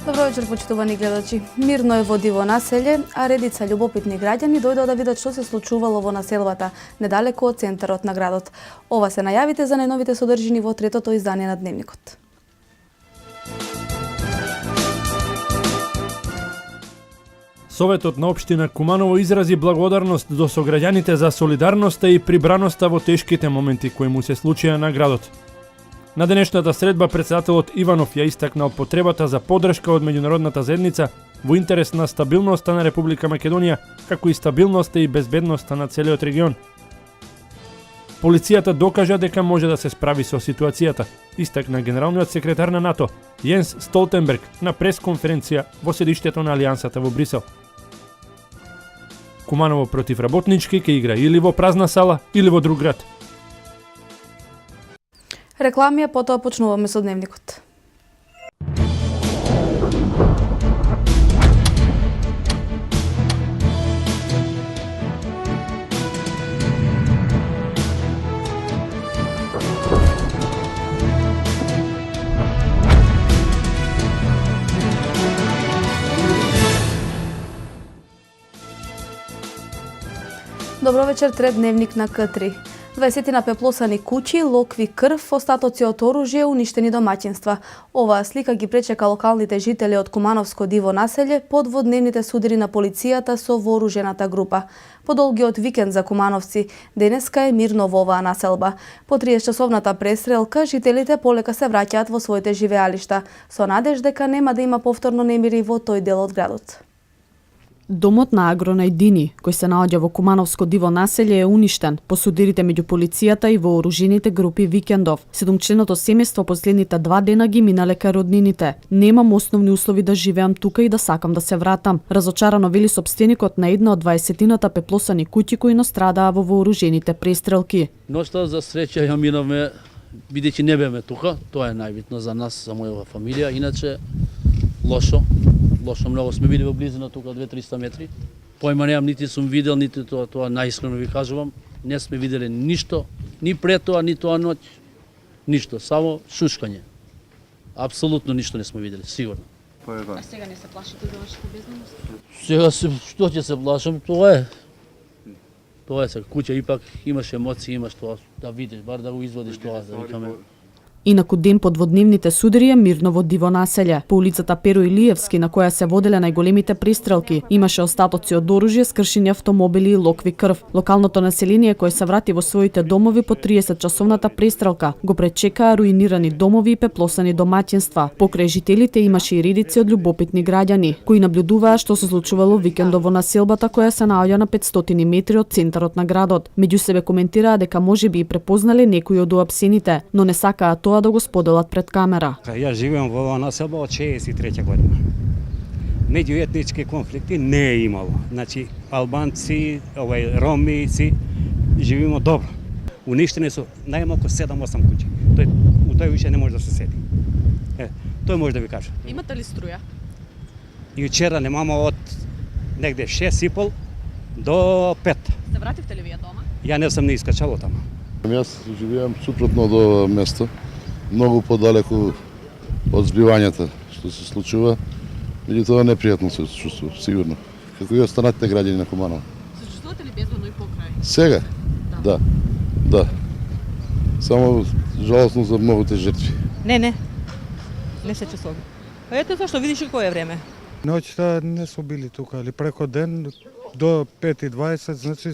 Добро вечер, почитувани гледачи. Мирно е во диво населје, а редица љубопитни граѓани дојдоа да видат што се случувало во населбата, недалеку од центарот на градот. Ова се најавите за најновите содржини во третото издание на Дневникот. Советот на општина Куманово изрази благодарност до сограѓаните за солидарноста и прибраноста во тешките моменти кои му се случија на градот. На денешната средба претседателот Иванов ја истакнал потребата за поддршка од меѓународната заедница во интерес на стабилноста на Република Македонија, како и стабилноста и безбедноста на целиот регион. Полицијата докажа дека може да се справи со ситуацијата, истакна генералниот секретар на НАТО Јенс Столтенберг на пресконференција во седиштето на Алијансата во Брисел. Куманово против работнички ќе игра или во празна сала или во друг град. Реклами, а потоа почнуваме со Дневникот. Добро вечер, трет Дневник на К3. 20 пеплосани куќи, локви крв, остатоци од оружје, уништени домаќинства. Оваа слика ги пречека локалните жители од Кумановско диво населје под водневните судари на полицијата со вооружената група. По долгиот викенд за кумановци, денеска е мирно во оваа населба. По 30-часовната престрелка, жителите полека се враќаат во своите живеалишта, со надеж дека нема да има повторно немири во тој дел од градот. Домот на Агронајдини, кој се наоѓа во Кумановско диво населје, е уништен по судирите меѓу полицијата и вооружените групи викендов. Седумчленото семејство последните 2 дена ги минале кај роднините. Немам основни услови да живеам тука и да сакам да се вратам. Разочарано вели сопственикот на една од 20 пеплосани куќи кои настрадаа во вооружените престрелки. Ноќта за среќа ја минавме, бидејќи не беме тука, тоа е најбитно за нас, за мојава фамилија, иначе лошо многу сме били во близина тука 200-300 метри. Појма немам, нити сум видел, нити тоа најискрено ви кажувам. Не сме виделе ништо, ни пред тоа, ни тоа ноќ, ништо, само шушкање. Апсолутно ништо не сме видели, сигурно. А сега не се плашите за вашата безбедност? Сега што ќе се плашам, тоа е. Тоа е сега, куќа ипак имаш емоции, имаш тоа да видиш, бар да го извадиш тоа, да викаме. Инаку ден под водневните судари е мирно во диво населје. По улицата Перо Илиевски, на која се воделе најголемите пристрелки, имаше остатоци од оружје, скршени автомобили и локви крв. Локалното население кој се врати во своите домови по 30-часовната пристрелка го пречекаа руинирани домови и пеплосани домаќинства. Покрај жителите имаше и редици од љубопитни граѓани, кои наблюдуваа што се случувало викендов во населбата која се наоѓа на 500 метри од центарот на градот. Меѓу себе коментираа дека можеби и препознале некои од уапсените, но не сакаа тоа да го споделат пред камера. Ја живеам во оваа населба од 63 година. Меѓуетнички конфликти не е имало. Значи, албанци, ромици, живееме добро. Уништени се најмалку 7-8 куќи. У тој више не може да се седи. Тој може да ви каже. Имате ли струја? Јучера немаме од негде 6,5 до 5. Се вративте ли вие дома? Ја не сум не искачал тама. Јас живеам супротно до место, многу подалеку од збивањата што се случува, меѓутоа непријатно се чувствува, сигурно. Како и останатите граѓани на Куманово. Се чувствувате ли безбедно и покрај? Сега? Да. Само жалосно за многуте жртви. Не се чувствувам. Ето зашто видиш кој е време. Ноќта не сме били тука, или преко ден до 5:20, значи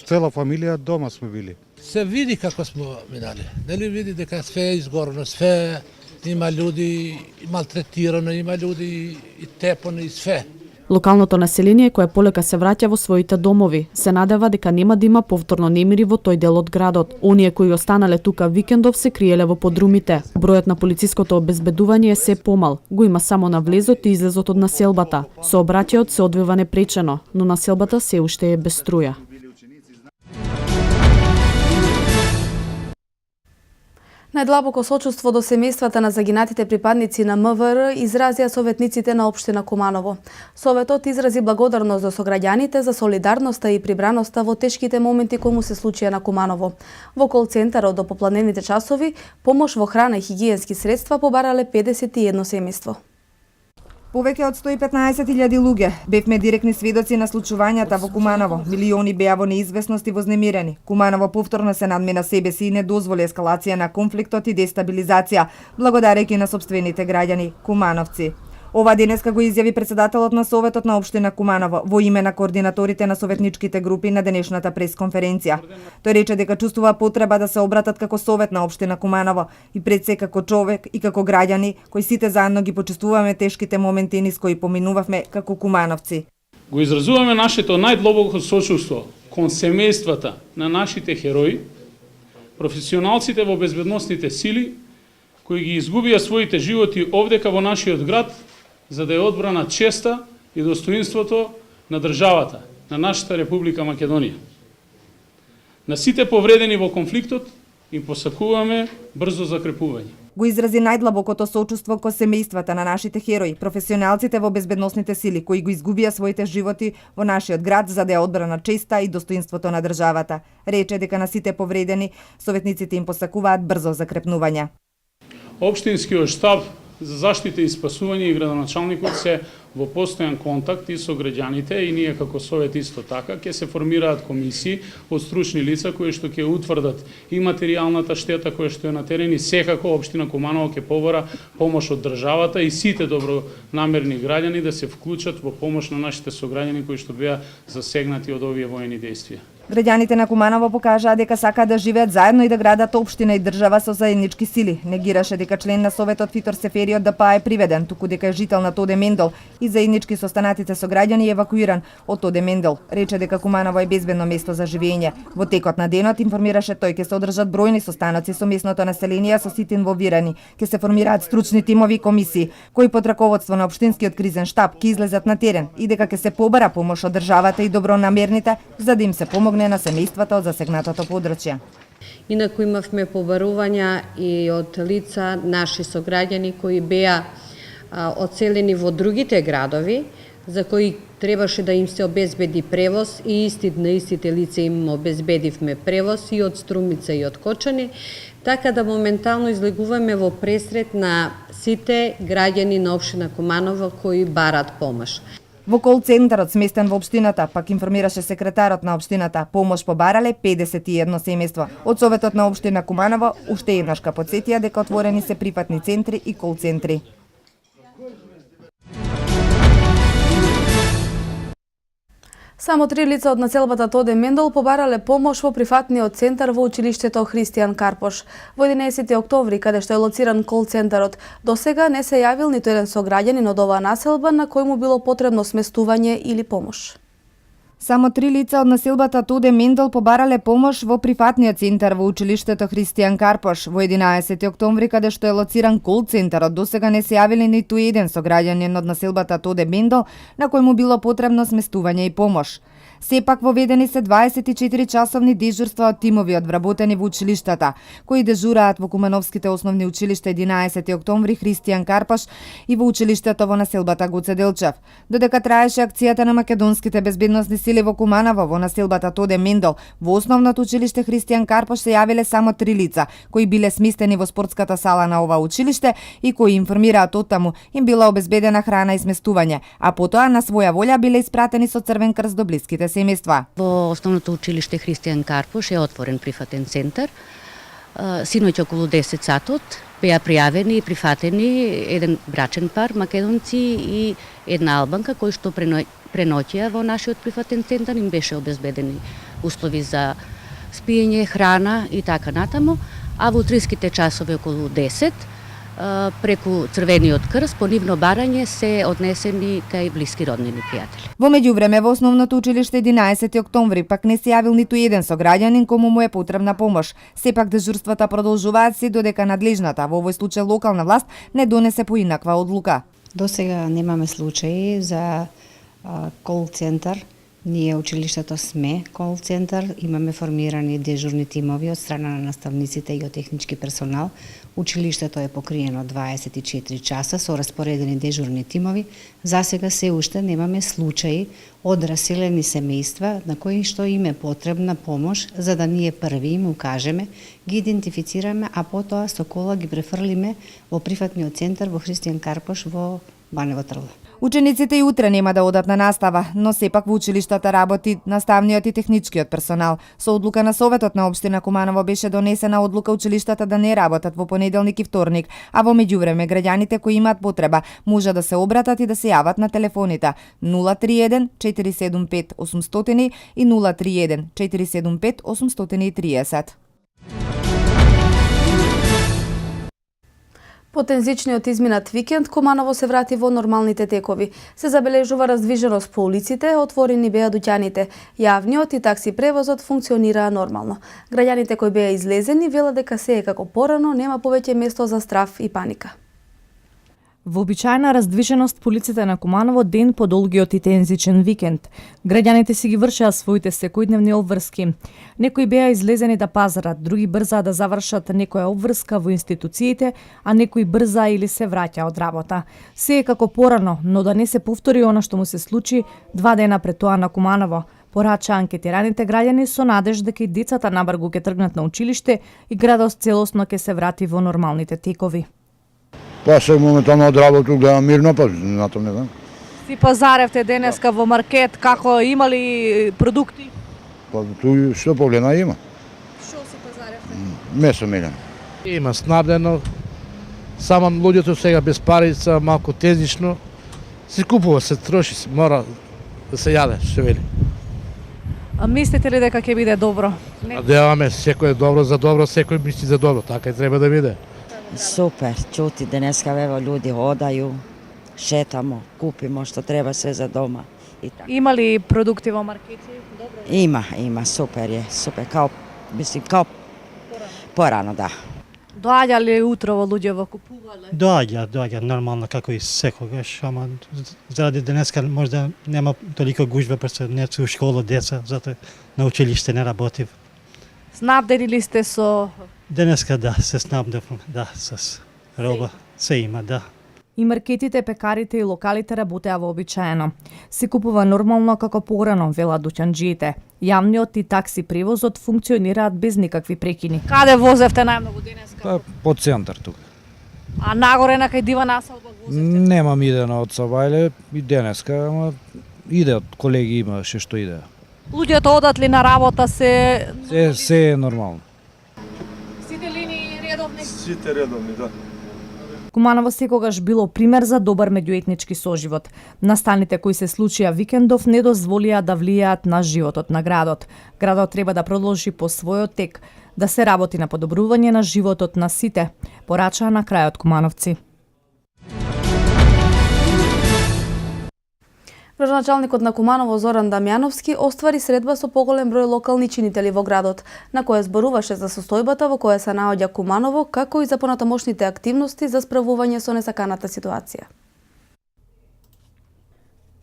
цела фамилија дома сме били. Се види како сме минали. Дали види дека све е изгорено, све има луѓе малтретирано, има луѓе и тепано и све. Локалното население кое полека се враќа во своите домови, се надева дека нема да има повторно немири во тој дел од градот. Оние кои останале тука викендов се криеле во подрумите. Бројот на полициското обезбедување е се помал. Го има само на влезот и излезот од населбата. Сообраќајот се одвива непречено, но населбата се уште е без струја. Најдлабоко сочувство до семејствата на загинатите припадници на МВР изразија советниците на општина Куманово. Советот изрази благодарност до сограѓаните за солидарноста и прибраноста во тешките моменти кои му се случија на Куманово. Во кол-центарот до попладневните часови помош во храна и хигиенски средства побарале 51 семејство. Повеќе од 115.000 луѓе бевме директни сведоци на случувањата во Куманово. Милиони беа во неизвестност и вознемирени. Куманово повторно се надмина себе си и не дозволи ескалација на конфликтот и дестабилизација, благодарејќи на сопствените граѓани кумановци. Ова денеска го изјави председателот на Советот на општина Куманово во име на координаторите на советничките групи на денешната пресконференција. Тој рече дека чувствува потреба да се обратат како Совет на општина Куманово и пред се како човек и како граѓани кои сите заедно ги почувствуваме тешките моменти низ кои поминувавме како кумановци. Го изразуваме нашето најдлобоко сочувство кон семејствата на нашите херои, професионалците во безбедносните сили кои ги изгубија своите животи овдека во нашиот град за да е одбрана честа и достоинството на државата, на нашата Република Македонија. На сите повредени во конфликтот им посакуваме брзо закрепување. Го изрази најдлабокото сочувство кон семејствата на нашите херои, професионалците во безбедносните сили кои го изгубија своите животи во нашиот град за да е одбрана честа и достоинството на државата. Рече дека на сите повредени советниците им посакуваат брзо закрепнување. Општинскиот штаб за заштита и спасување и градоначалникот се во постојан контакт и со граѓаните и ние како Совет исто така ќе се формираат комисии од стручни лица кои што ќе утврдат и материјалната штета која што е на терен и секако општина Куманово ќе побара помош од државата и сите добронамерни граѓани да се вклучат во помош на нашите сограѓани кои што беа засегнати од овие воени действија. Граѓаните на Куманово покажаа дека сакаат да живеат заедно и да градат општина и држава со заеднички сили. Негираше дека член на Советот Фитор Сефери од ДПА е приведен, туку дека е жител на Тоде Мендел и заеднички со останатите сограѓани евакуиран од Тоде Мендел. Рече дека Куманово е безбедно место за живење. Во текот на денот информираше тој ќе се одржат бројни состаноци со местното население со сите инволвирани. Ќе се формираат стручни тимови и комисии кои под раководство на општинскиот кризен штаб ќе излезат на терен и дека ќе се побара помош од државата и добронамерните за да им се помогне на семејствата од засегнатото подрачје. Инаку имавме побарувања и од лица наши сограѓани кои беа одселени во другите градови, за кои требаше да им се обезбеди превоз и на истите лица им обезбедивме превоз и од Струмица и од Кочани, така да моментално излегуваме во пресрет на сите граѓани на општина Куманово кои барат помош. Во кол-центарот сместен во општината, пак информираше секретарот на општината, помош побарале 51 семејство. Од Советот на општина Куманово уште еднаш подсетија дека отворени се прифатни центри и кол-центри. Само 3 лица од населбата Тоде Мендел побарале помош во прифатниот центар во училиштето Христијан Карпош. Во 11 октомври, каде што е лоциран кол-центарот, досега не се јавил ниту еден сограѓанин од оваа населба на кој му било потребно сместување или помош. Само 3 лица од населбата Тоде Мендел побарале помош во прифатниот центар во училиштето Христијан Карпош. Во 11 октомври, каде што е лоциран кол-центарот, досега не се јавили ниту еден сограѓанин од населбата Тоде Мендел на кој му било потребно сместување и помош. Сепак воведени се 24 часовни дежурства од тимови од вработени во училиштата, кои дежураат во Кумановските основни училишта 11 октомври Христијан Карпош и во училиштето во населбата Гоце Делчев. Додека траеше акцијата на македонските безбедносни сили во Куманово во населбата Тоде Мендел, во основното училиште Христијан Карпош се јавиле само 3 лица, кои биле сместени во спортската сала на ова училиште и кои информираат оттаму им била обезбедена храна и сместување, а потоа на своја волја биле испратени со Црвен крст до блиските семејства. Во основното училиште Христијан Карпош е отворен прифатен центар. Синоќ околу 10 сатот беа пријавени и прифатени еден брачен пар македонци и една албанка кои што преноќија во нашиот прифатен центар, им беше обезбедени услови за спиење, храна и така натаму, а во утринските часови околу 10 преку Црвениот крст по нивно барање се однесени кај блиски роднини пријатели. Во меѓувреме во основното училиште 11 октомври пак не се јавил ниту еден сограѓанин кому му е потребна помош. Сепак дежурствата продолжуваат се додека надлежната, во овој случај локална власт, не донесе поинаква одлука. Досега немаме случаи за кол-центар. Ние училиштето сме кол-центар, имаме формирани дежурни тимови од страна на наставниците и од технички персонал. Училиштето е покриено 24 часа со распоредени дежурни тимови. Засега се уште немаме случаи од раселени семејства на кои што им е потребна помош за да ние први им укажеме, ги идентифицираме, а потоа со кола ги префрлиме во прифатниот центар во Христијан Карпош во Банево Тргло. Учениците и утре нема да одат на настава, но сепак во училиштата работи наставниот и техничкиот персонал. Со одлука на Советот на општина Куманово беше донесена одлука училиштата да не работат во понеделник и вторник, а во меѓувреме граѓаните кои имаат потреба може да се обратат и да се јават на телефоните 031 475 800 и 031 475 830. По тензичниот изминат викенд, Куманово се врати во нормалните текови. Се забележува раздвиженост по улиците, отворени беа дуќаните. Јавниот и такси превозот функционираа нормално. Граѓаните кои беа излезени велат дека се е како порано, нема повеќе место за страв и паника. Вообичаена раздвиженост по улиците на Куманово ден по долгиот и тензичен викенд. Граѓаните си ги вршеа своите секојдневни обврски. Некои беа излезени да пазарат, други брзаа да завршат некоја обврска во институциите, а некои брзаа или се враќа од работа. Се е како порано, но да не се повтори она што му се случи 2 дена пред тоа на Куманово. Порача анкетираните граѓани со надеж дека и децата набргу ќе тргнат на училиште и градот целосно ќе се врати во нормалните текови. Па се моментално од работа гледам мирно, па на тоа не знам. Си пазаревте денеска во маркет, како имали продукти? Па туј што погледна има. Што си пазаревте? Месо милен. Има снабдено, само луѓето сега без парица, малку тезично. Се купува, се троши, се мора да се јаде, што вели. А мислите ли дека ќе биде добро? Надеваме, секој е добро за добро, секој мисли за добро, така и треба да биде. Супер, чути денеска ево луѓе одају, шетамо, купимо што треба све за дома и така. Има ли продукти во маркети? Добро. Има, супер е, супер, као порано, да. Доаѓа ли утрово луѓе во купувале? Доаѓа нормално како и секогаш, ама заради денеска можда нема толико гужва, пресо не се у школа деца, затоа на училиште не работив. Снабдени ли сте со... Денеска да, се снабдевме, да, с роба, се има, да. И маркетите, пекарите и локалите работеа вообичаено. Се купува нормално како порано, велат дуќанџиите. Јавниот и такси превозот функционираат без никакви прекини. Каде возевте најмногу денеска? Па, по центар тука. А нагоре на кај Дивана Асалба возевте? Немам идено од Сабајле и денеска, ама иде од колеги имаше што иде. Луѓето одат ли на работа се... Се е нормално. Сите линии редовни? Сите редовни, да. Куманово секогаш било пример за добар меѓуетнички соживот. Настаните кои се случија викендов не дозволија да влијаат на животот на градот. Градот треба да продолжи по својот тек, да се работи на подобрување на животот на сите, порачаа на крајот кумановци. Градоначалникот на Куманово Зоран Дамјановски оствари средба со поголем број локални чинители во градот, на која зборуваше за состојбата во која се наоѓа Куманово, како и за понатамошните активности за справување со несаканата ситуација.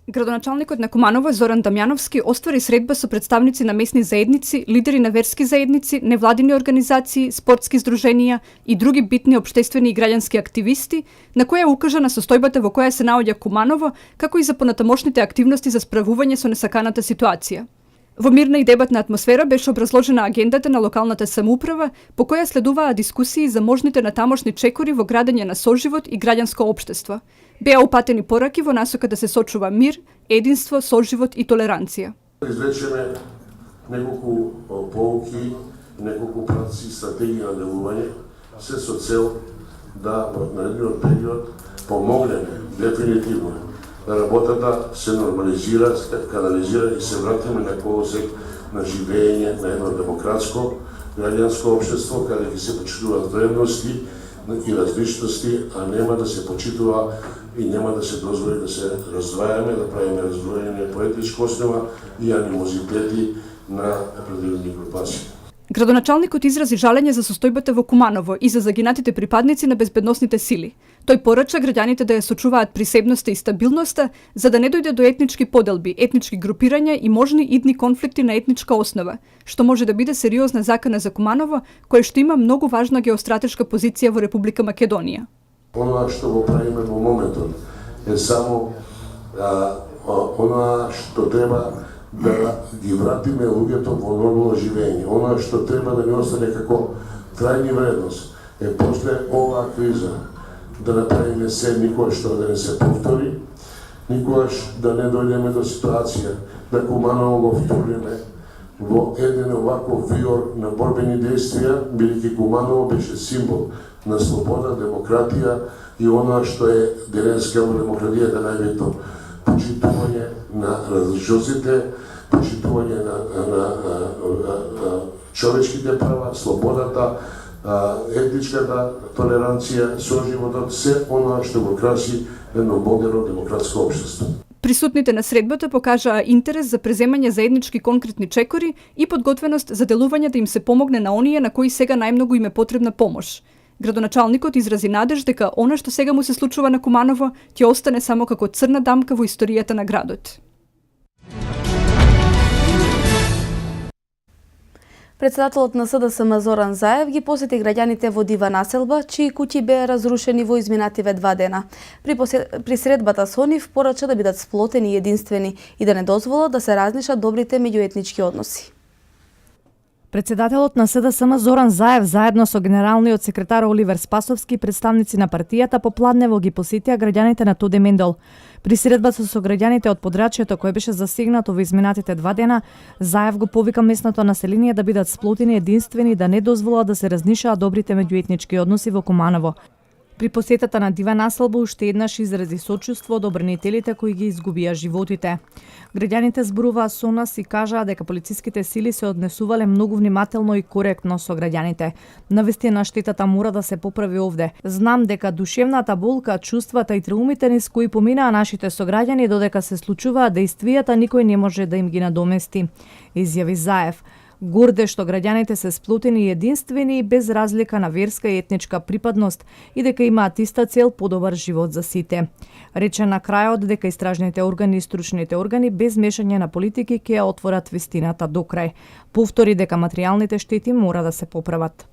Градоначалникот на Куманово Зоран Дамјановски оствари средба со представници на месни заедници, лидери на верски заедници, невладини организации, спортски здруженија и други битни општествени и граѓански активисти, на која укажа на состојбата во која се наоѓа Куманово, како и за понатамошните активности за справување со несаканата ситуација. Во мирна и дебатна атмосфера беше образложена агендата на локалната самоуправа, по која следуваа дискусии за можните натамошни чекори во градење на соживот и граѓанско општество. Беа упатени пораки во насока да се сочува мир, единство, соживот и толеранција. Изречеме неколку поуки, неколку правци стратегии на делување, се со цел да во наредниот период помогнеме дефинитивно да работата се нормализира, канализира и се вратиме на колосек на живење на едно демократско граѓанско општество, каде ќе се почитуваат вредности и различности, а нема да се почитува и нема да се дозволи да се раздвајаме, да правиме раздвојење по етничка основа и анимозитети на определени групации. Градоначалникот изрази жалење за состојбата во Куманово и за загинатите припадници на безбедносните сили. Тој порача граѓаните да ја сочуваат присебноста и стабилноста, за да не дојде до етнички поделби, етнички групирања и можни идни конфликти на етничка основа, што може да биде сериозна закана за Куманово, кое што има многу важна геостратешка позиција во Република Македонија. Она што го правиме во моментот е само она што треба да ги вратиме луѓето во нормално живење. Она што треба да ни остане како трајни вредност е после оваа криза да направиме се никогаш тоа да не се повтори, никогаш да не дојдеме до ситуација да Куманово го втурнеме во еден оваков виор на борбени действија, бидејќи Куманово беше символ на слобода, демократија и она што е денеска во демократијата најбитно, почитување на различностите, почитување на човечките права, слободата, етничката толеранција, соживотот, се она што го краси едно модерно демократско општество. Присутните на средбата покажаа интерес за преземање заеднички конкретни чекори и подготвеност за делување да им се помогне на оние на кои сега најмногу им е потребна помош. Градоначалникот изрази надеж дека она што сега му се случува на Куманово ќе остане само како црна дамка во историјата на градот. Председателот на СДСМ Зоран Заев ги посети граѓаните во Дива населба, чии куќи беа разрушени во изминативе 2 дена. При средбата со нив порача да бидат сплотени и единствени и да не дозволат да се разнишат добрите меѓуетнички односи. Председателот на СДСМ Зоран Заев заедно со генералниот секретар Оливер Спасовски, представници на партијата, попладнево ги посетија граѓаните на Туде Мендол. При средбата со граѓаните од подрачјето кој беше засегнато во изминатите 2 дена, Заев го повика местното население да бидат сплотени единствени и да не дозволат да се разнишаат добрите меѓуетнички односи во Куманово. При посетата на Дива населба уште еднаш изрази сочувство од обранителите кои ги изгубија животите. Граѓаните зборуваа со нас и кажаа дека полициските сили се однесувале многу внимателно и коректно со граѓаните. Навистина штетата мора да се поправи овде. Знам дека душевната болка, чувствата и траумите низ кои поминаа нашите сограѓани додека се случуваат действијата никој не може да им ги надомести, изјави Заев. Горде што граѓаните се сплотени и единствени и без разлика на верска и етничка припадност и дека имаат иста цел подобар живот за сите. Рече на крајот дека истражните органи и стручните органи без мешање на политики ќе ја отворат вистината до крај. Повтори дека материјалните штети мора да се поправат.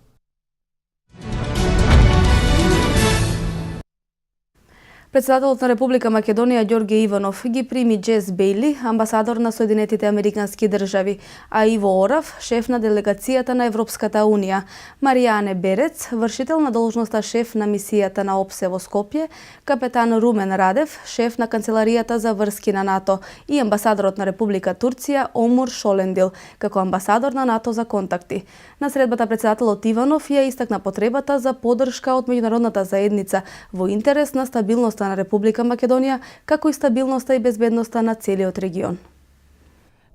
Председателот на Република Македонија Ѓорѓе Иванов ги прими Джес Бејли, амбасадор на Соединетите Американски држави, а Иво Орав, шеф на делегацијата на Европската Унија, Маријане Берец, вршител на должноста шеф на мисијата на ОПСЕ во Скопје, капетан Румен Радев, шеф на канцеларијата за врски на НАТО и амбасадорот на Република Турција Омур Шолендил, како амбасадор на НАТО за контакти. На средбата председателот Иванов ја истакна потребата за поддршка од меѓународната заедница во интерес на стабилноста на Република Македонија, како и стабилноста и безбедноста на целиот регион.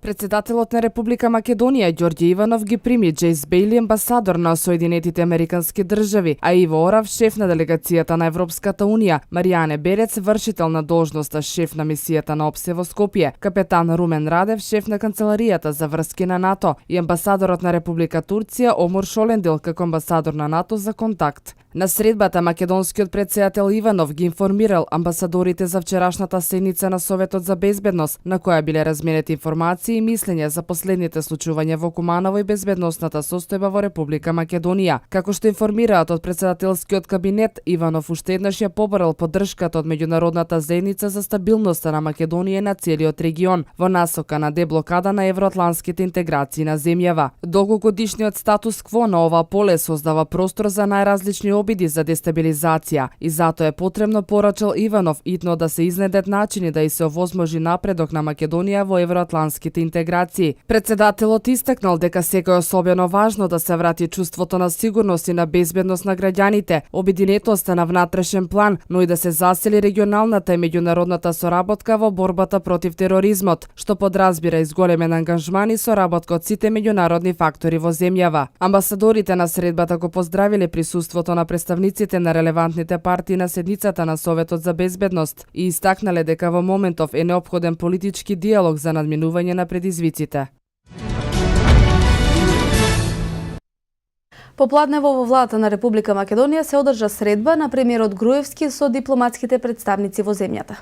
Председателот на Република Македонија Ѓорѓе Иванов ги прими Джейс Бејли, амбасадор на Соединетите Американски држави, а Иво Орав, шеф на делегацијата на Европската Унија, Маријане Берец, вршител на должноста шеф на мисијата на ОПСЕ во Скопје, капетан Румен Радев, шеф на канцеларијата за врски на НАТО и амбасадорот на Република Турција Омур Шолендил како амбасадор на НАТО за контакт. На средбата македонскиот председател Иванов ги информирал амбасадорите за вчерашната седница на Советот за безбедност, на која биле разменети информации и мислења за последните случувања во Куманово и безбедносната состојба во Република Македонија. Како што информираат од председателскиот кабинет, Иванов уште еднаш ја побарал поддршката од меѓународната заедница за стабилноста на Македонија и на целиот регион, во насока на деблокада на евроатланските интеграции на земјава. Долгогодишниот статус кво на ова поле создава простор за најразлични обиди за дестабилизација и затоа е потребно, порачал Иванов, итно да се изнедат начини да и се овозможи напредок на Македонија во евроатланските интеграции. Председателот истакнал дека сега е особено важно да се врати чувството на сигурност и на безбедност на граѓаните, обединетоста на внатрешен план, но и да се засили регионалната и меѓународната соработка во борбата против тероризмот, што подразбира изголемен ангажман и соработка од сите меѓународни фактори во земјава. Амбасадорите на средбата го поздравиле присуството на представниците на релевантните партии на седницата на Советот за безбедност и истакнале дека во моментов е неопходен политички диалог за надминување на предизвиците. Попладнево во владата на Република Македонија се одржа средба на премиерот Груевски со дипломатските представници во земјата.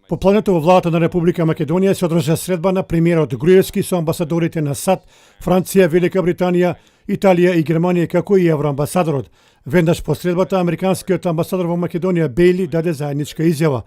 Попладнето во владата на Република Македонија се одржа средба на премиерот Груевски со амбасадорите на САД, Франција, Велика Британија, Италија и Германија, како и евроамбасадорот. Веднаш по средбата, американскиот амбасадор во Македонија Бејли даде заедничка изјава.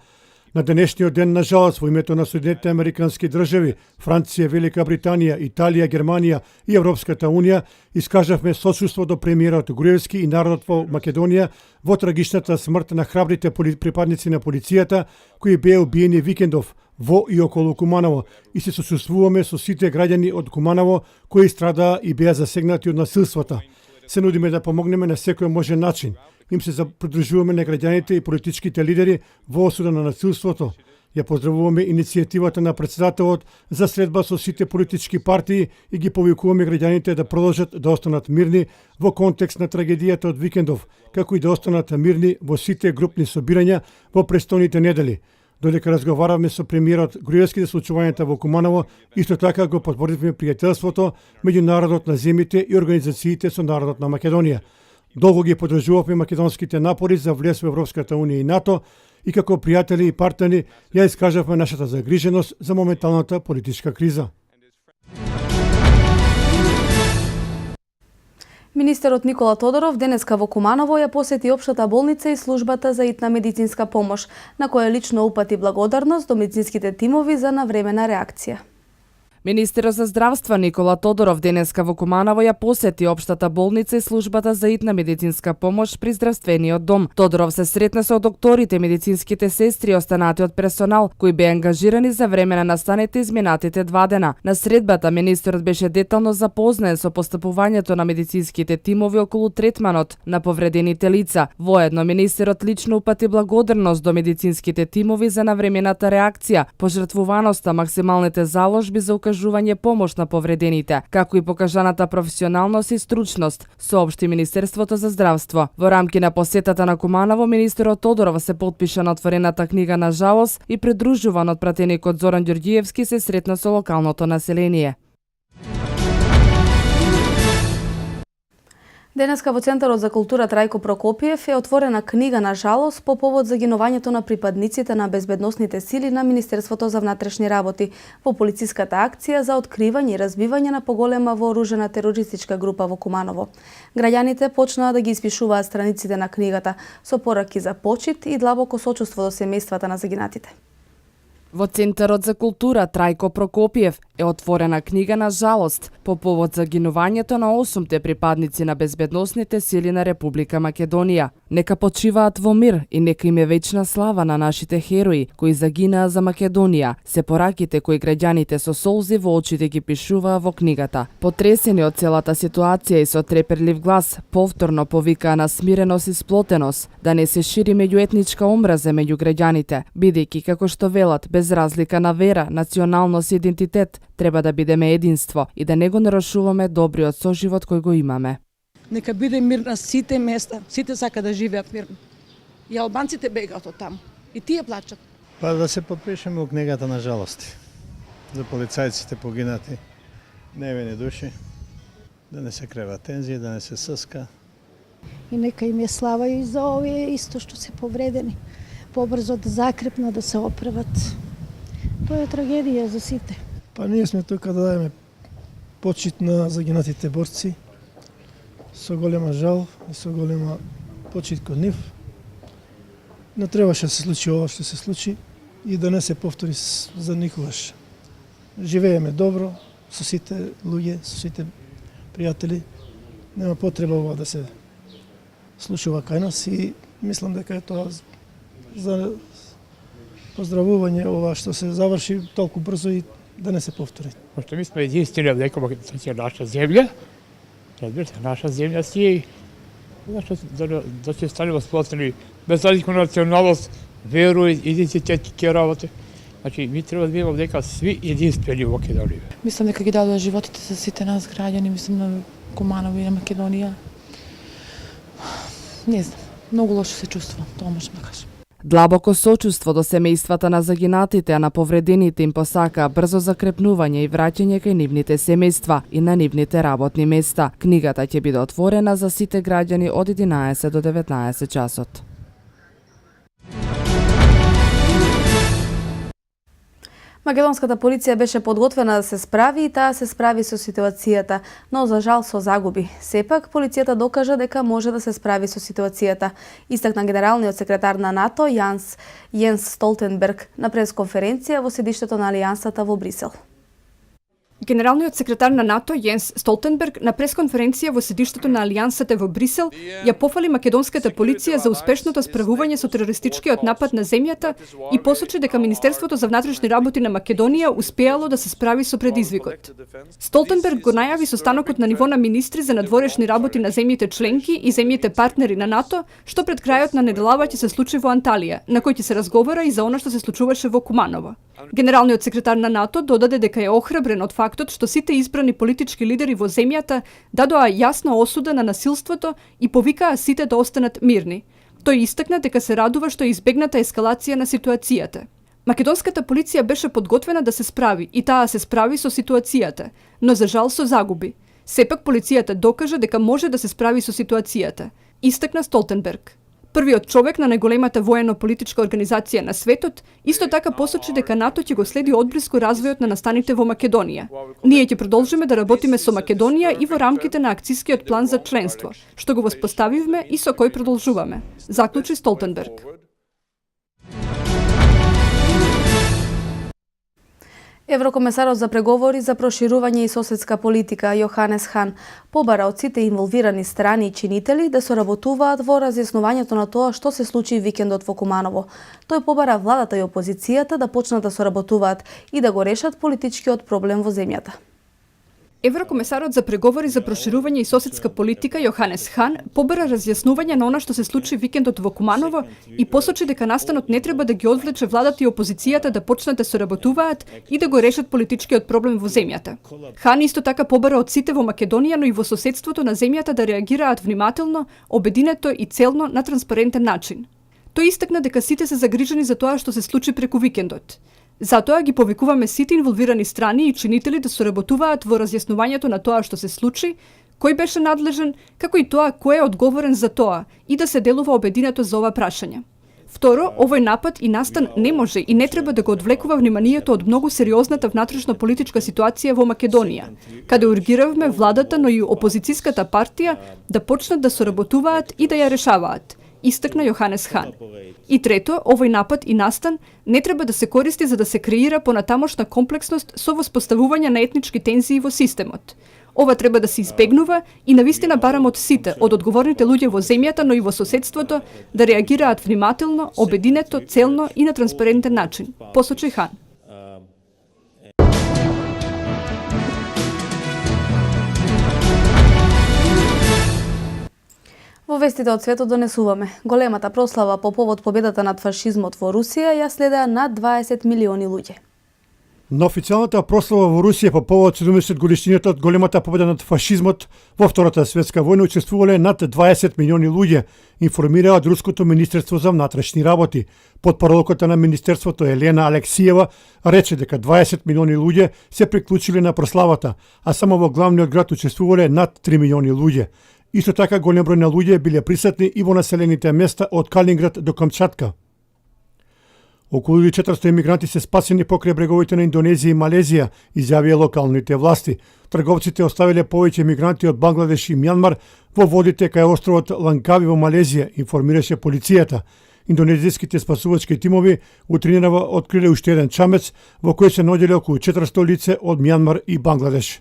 На денешниот ден, на жалост, во името на Соединетите американски држави, Франција, Велика Британија, Италија, Германија и Европската унија, искажавме сочувство до премиерот Груевски и народот во Македонија во трагичната смрт на храбрите припадници на полицијата кои беа убиени викендов во и околу Куманово и се сочувствуваме со сите граѓани од Куманово кои страдаа и беа засегнати од насилствата. Се нудиме да помогнеме на секој можен начин. Им се придружуваме на граѓаните и политичките лидери во осуда на насилството. Ја поздравуваме иницијативата на председателот за средба со сите политички партии и ги повикуваме граѓаните да продолжат да останат мирни во контекст на трагедијата од викендов, како и да останат мирни во сите групни собирања во престојните недели. Додека разговаравме со премиерот Груевски за случувањата во Куманово, исто така го потврдивме пријателството меѓу народот на земјите и организациите со народот на Македонија. Долго ги поддржувавме македонските напори за влез во Европската унија и НАТО и како пријатели и партнери ја искажавме нашата загриженост за моменталната политичка криза. Министерот Никола Тодоров денеска во Куманово ја посети општата болница и службата за итна медицинска помош, на која лично упати благодарност до медицинските тимови за навремена реакција. Министерот за здравство Никола Тодоров денеска во Куманово ја посети општата болница и службата за итна медицинска помош при здравствениот дом. Тодоров се сретна со докторите, медицинските сестри и останатиот персонал кои беа ангажирани за време на настаните изминатите 2 дена. На средбата министерот беше детално запознаен со постапувањето на медицинските тимови околу третманот на повредените лица. Воедно министерот лично упати благодарност до медицинските тимови за навремената реакција, пожртвуваноста, максималните заложби за укажување помош на повредените, како и покажаната професионалност и стручност, соопшти Министерството за здравство. Во рамки на посетата на Куманово, министерот Тодоров се потпиша на отворената книга на жалост и придружуван од пратеникот Зоран Ѓорѓиевски се сретна со локалното население. Денеска во Центарот за култура Трајко Прокопиев е отворена книга на жалост по повод загинувањето на припадниците на безбедносните сили на Министерството за внатрешни работи во полициската акција за откривање и разбивање на поголема вооружена терористичка група во Куманово. Граѓаните почнаа да ги испишуваат страниците на книгата со пораки за почит и длабоко сочувство до семејствата на загинатите. Во Центарот за култура Трајко Прокопиев е отворена книга на жалост по повод загинувањето на 8 припадници на безбедносните сили на Република Македонија. Нека почиваат во мир и нека им е вечна слава на нашите херои кои загинаа за Македонија, се пораките кои граѓаните со солзи во очите ги пишуваа во книгата. Потресени од целата ситуација и со треперлив глас, повторно повикаа на смиреност и сплотеност, да не се шири меѓуетничка омраза меѓу граѓаните, бидејќи како што велат, без разлика на вера, националност и идентитет, треба да бидеме единство и да не го нарушуваме добриот соживот кој го имаме. Нека биде мир на сите места, сите сака да живеат мирно. И албанците бегаат од таму. И тие плачат. Па да се подпишеме у книгата на жалости за полицајците погинати, невини души, да не се крева тензија, да не се съска. И нека им е слава и за овие исто што се повредени. Побрзо да закрепнат, да се оправат. Тоа е трагедија за сите. Па ние сме тука да дадеме почит на загинатите борци, со голема жал и со голема почит кон нив. Не требаше да се случи ова што се случи и да не се повтори за никогаш. Живееме добро со сите луѓе, со сите пријатели. Нема потреба ова да се случува кај нас и мислам дека е тоа за поздравување ова што се заврши толку брзо и да не се повтори. Пошто ми сме единствени дека е наша земја, разбирате, наша земја си е да се станеме сплотени без разлика на националност, веру, идентитет ке работи. Значи, ми треба да имаме дека сви единствени во Македонија. Мислам дека ги дадоа животите за сите нас граѓани, мислам на Куманово и на Македонија. Не знам, многу лошо се чувствувам, тоа можам да кажам. Длабоко сочувство до семејствата на загинатите, а на повредените им посака брзо закрепнување и враќање кај нивните семејства и на нивните работни места. Книгата ќе биде отворена за сите граѓани од 11 до 19 часот. Македонската полиција беше подготвена да се справи и таа се справи со ситуацијата, но за жал со загуби. Сепак, полицијата докажа дека може да се справи со ситуацијата, истакна генералниот секретар на НАТО Јенс Столтенберг на пресконференција во седиштето на Алијансата во Брисел. Генералниот секретар на НАТО Јенс Столтенберг на пресконференција во седиштето на Алијансата во Брисел ја пофали македонската полиција за успешното справување со терористичкиот напад на земјата и посочи дека Министерството за внатрешни работи на Македонија успеало да се справи со предизвикот. Столтенберг го најави состанокот на ниво на министри за надворешни работи на земјите членки и земјите партнери на НАТО, што пред крајот на неделава ќе се случи во Анталија, на кој ќе се разговара и за она што се случуваше во Куманово. Генералниот секретар на НАТО додаде дека е охрабрен од фактот што сите избрани политички лидери во земјата дадоа јасна осуда на насилството и повикаа сите да останат мирни. Тој истакна дека се радува што е избегната ескалација на ситуацијата. Македонската полиција беше подготвена да се справи и таа се справи со ситуацијата, но за жал со загуби. Сепак полицијата докажа дека може да се справи со ситуацијата, истакна Столтенберг. Првиот човек на најголемата воено-политичка организација на светот исто така посочи дека НАТО ќе го следи одблиску развојот на настаните во Македонија. Ние ќе продолжиме да работиме со Македонија и во рамките на акцискиот план за членство, што го воспоставивме и со кој продолжуваме, заклучи Столтенберг. Еврокомесарот за преговори за проширување и соседска политика Јоханес Хан побара од сите инволвирани страни и чинители да соработуваат во разјаснувањето на тоа што се случи викендот во Куманово. Тој побара владата и опозицијата да почнат да соработуваат и да го решат политичкиот проблем во земјата. Еврокомесарот за преговори за проширување и соседска политика Јоханес Хан побара разјаснување на она што се случи викендот во Куманово и посочи дека настанот не треба да ги одвлече владата и опозицијата да почнат да соработуваат и да го решат политичкиот проблем во земјата. Хан исто така побара од сите во Македонија, но и во соседството на земјата да реагираат внимателно, обединето и целно на транспарентен начин. Тој истакна дека сите се загрижени за тоа што се случи преку викендот. Затоа ги повикуваме сите инволвирани страни и чинители да соработуваат во разјаснувањето на тоа што се случи, кој беше надлежен, како и тоа кој е одговорен за тоа и да се делува обединето за ова прашање. Второ, овој напад и настан не може и не треба да го одвлекува вниманието од многу сериозната внатрешно-политичка ситуација во Македонија, каде ургиравме владата, но и опозицијската партија да почнат да соработуваат и да ја решаваат, истакна Јоханес Хан. И трето, овој напад и настан не треба да се користи за да се креира понатамошна комплексност со воспоставување на етнички тензии во системот. Ова треба да се избегнува и навистина барам од сите, од одговорните луѓе во земјата, но и во соседството, да реагираат внимателно, обединето, целно и на транспарентен начин, посочи Хан. Во вестите од светот донесуваме. Големата прослава по повод победата над фашизмот во Русија ја следеа над 20 милиони луѓе. На официјалната прослава во Русија по повод 70 годишнината од големата победа над фашизмот во Втората светска војна учествувале над 20 милиони луѓе, информира од Руското министерство за внатрешни работи. Потпоролката на министерството Елена Алексиева рече дека 20 милиони луѓе се приклучиле на прославата, а само во главниот град учествувале над 3 милиони луѓе. Исто така голем број на луѓе биле присутни и во населените места од Калининград до Камчатка. Околу 400 емигранти се спасени покрај бреговите на Индонезија и Малезија, изјавија локалните власти. Трговците оставиле повеќе емигранти од Бангладеш и Мјанмар во водите кај островот Ланкави во Малезија, информираше полицијата. Индонезиските спасувачки тимови утринава откриле уште еден чамец во кој се наоѓале околу 400 лице од Мјанмар и Бангладеш.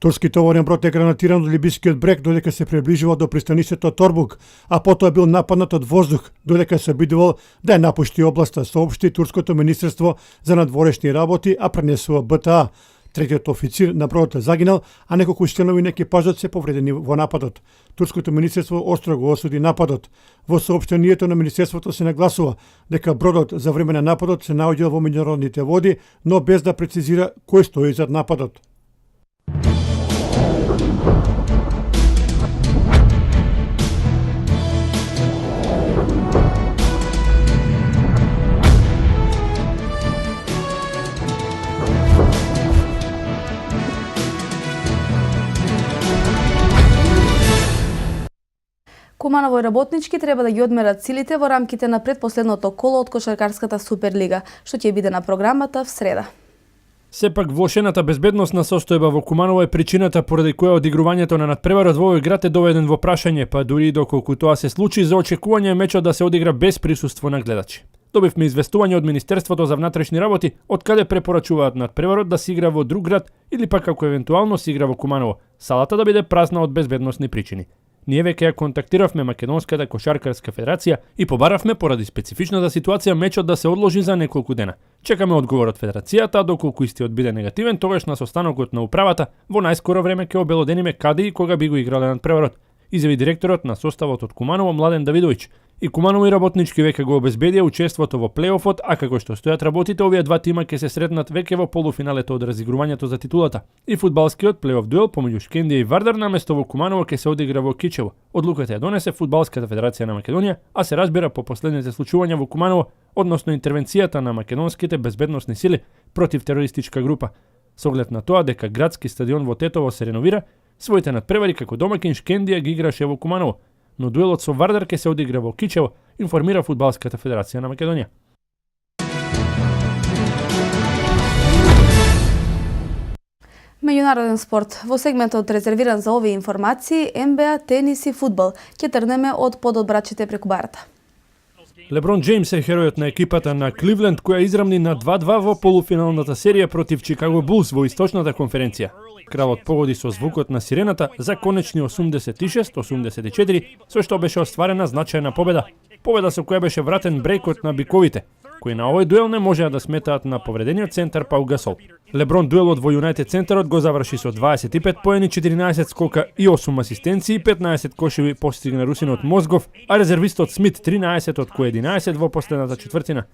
Турски товарен брод е гранатиран од либискиот брег додека се приближува до пристаништето Торбук, а потоа бил нападнат од воздух додека се обидувал да ја напушти областа, соопшти Турското министерство за надворешни работи, а пренесува БТА. Третиот официр на бродот загинал, а неколку членови на екипажот се повредени во нападот. Турското министерство остро го осуди нападот. Во соопштението на министерството се нагласува дека бродот за време на нападот се наоѓал во меѓународните води, но без да прецизира кој стои зад нападот. Куманово и Работнички треба да ги одмерат силите во рамките на предпоследното коло од кошаркарската Суперлига, што ќе биде на програмата в среда. Сепак влошената безбедносна состојба во Куманово е причината поради која одигрувањето на надпреварот во овој град е доведен во прашање, па дури и доколку тоа се случи, за очекување е мечот да се одигра без присуство на гледачи. Добивме известување од Министерството за внатрешни работи, од каде препорачуваат надпреварот да се игра во друг град или пак ако евентуално се игра во Куманово, салата да биде празна од безбедносни причини. Ние веќе ја контактиравме Македонската кошаркарска федерација и побаравме поради специфичната ситуација мечот да се одложи за неколку дена. Чекаме одговор од федерацијата, а доколку истиот биде негативен, тогаш на состанокот на управата во најскоро време ќе обелодениме каде и кога би го играле надпреварот, изјави директорот на составот од Куманово Младен Давидовиќ. И Куманово и Работнички веќе го обезбедија учеството во плейофот, а како што стојат работите, овие два тима ќе се сретнат веќе во полуфиналето од разигрувањето за титулата. И фудбалскиот плейоф дуел помеѓу Шкендија и Вардар наместо во Куманово ќе се одигра во Кичево. Одлуката ја донесе Фудбалската федерација на Македонија, а се разбира по последните случувања во Куманово, односно интервенцијата на македонските безбедносни сили против терористичка група. Со оглед на тоа дека градски стадион во Тетово се реновира, своите надпревари како домакин Шкендија ги играше во Куманово, но дуелот со Вардар ќе се одигра во Кичево, информира Фудбалската федерација на Македонија. Меѓународен спорт. Во сегментот резервиран за овие информации, НБА, тенис и фудбал. Ќе тргнеме од пододбрачите преку барата. Леброн Джеймс е херојот на екипата на Кливленд која израмни на 2-2 во полуфиналната серија против Чикаго Булс во источната конференција. Кралот погоди со звукот на сирената за конечни 86-84, со што беше остварена значајна победа. Победа со која беше вратен брейкот на биковите, кои на овој дуел не можеа да сметаат на повредениот центар Пау Гасол. Леброн дуелот во Юнајтед центарот го заврши со 25 поени, 14 скока и 8 асистенции, 15 кошеви постигна русинот Мозгов, а резервистот Смит 13 од кои 11 во последната четвртина.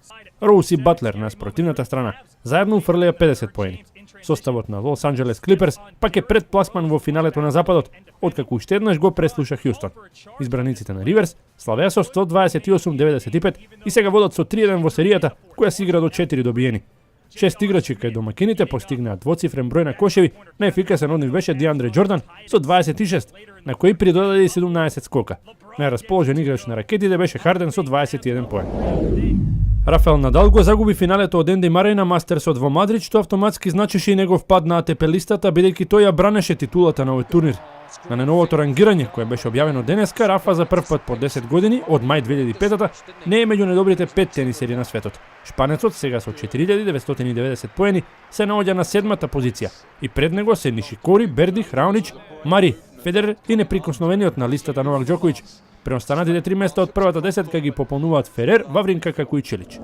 Роуз и Батлер на спротивната страна заедно уфрлеа 50 поени. Составот на Лос Анџелес Клиперс пак е предпласман во финалето на Западот, откако уште еднаш го преслуша Хјустон. Избраниците на Риверс славеа со 128-95 и сега водат со 3-1 во серијата, која се игра до 4 добиени. 6 играчи кај домакините постигнаа двоцифрен број на кошеви, најефикасен од нив беше Диандре Џордан со 26, на кој придодаде и 17 скока. Најрасположен играч на ракетите беше Харден со 21 поен. Рафаел Надал го загуби финалето од Енди Мареј на Мастерсот во Мадрид, што автоматски значеше и негов пад на АТП листата, бидејќи тој ја бранеше титулата на овој турнир. На најновото рангирање, кое беше објавено денеска, Рафа за прв пат по 10 години, од мај 2005-та, не е меѓу најдобрите 5 тенисери на светот. Шпанецот сега со 4990 поени се наоѓа на 7-та позиција и пред него се Нишикори, Бердих, Раонич, Мари, Федерер и неприкосновениот на листата Новак Џоковиќ. Преостанатите 3 места од првата десетка ги пополнуваат Ферер, Вавринка како и Челич.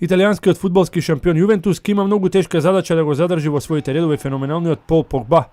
Италијанскиот фудбалски шампион Јувентус ке има многу тешка задача да го задржи во своите редови феноменалниот Пол Погба.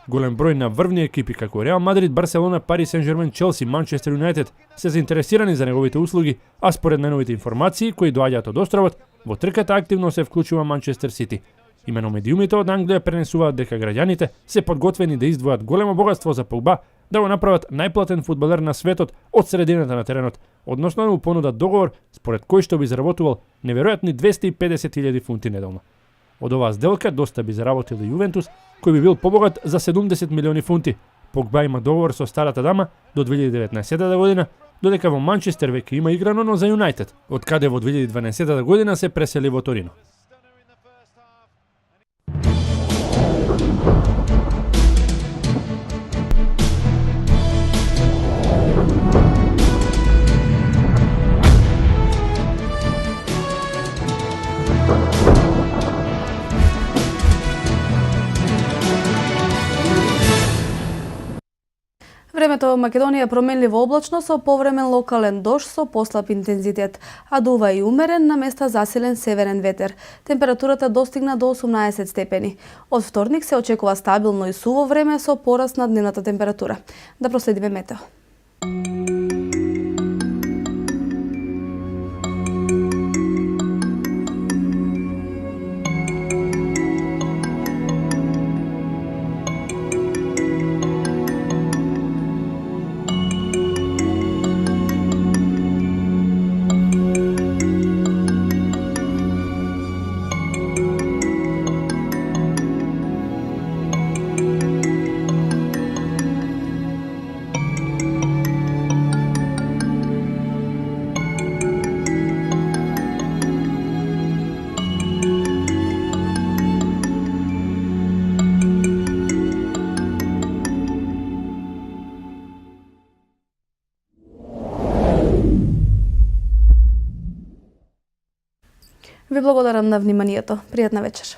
Голем број на врвни екипи како Реал Мадрид, Барселона, Пари Сен-Жермен, Челси, Манчестер Юнајтед се заинтересирани за неговите услуги, а според најновите информации кои доаѓаат од островот, во трката активно се вклучува Манчестер Сити. Имено медиумите од Англија пренесуваат дека граѓаните се подготвени да издвојат големо богатство за Погба, да го направат најплатен фудбалер на светот од средината на теренот, односно да му понудат договор според кој што би заработувал неверојатни 250.000 фунти неделно. Од оваа сделка доста би заработил и Јувентус, кој би бил побогат за 70 милиони фунти. Погба има договор со старата дама до 2019 година, додека во Манчестер веќе има играно, но за Юнајтед, од каде во 2012 година се пресели во Торино. Времето во Македонија е променливо облачно со повремен локален дожд со послаб интензитет, а дува и умерен на места засилен северен ветер. Температурата достигна до 18 степени. Од вторник се очекува стабилно и суво време со пораст на дневната температура. Да проследиме метео. Ви благодарам на вниманието. Пријатна вечер.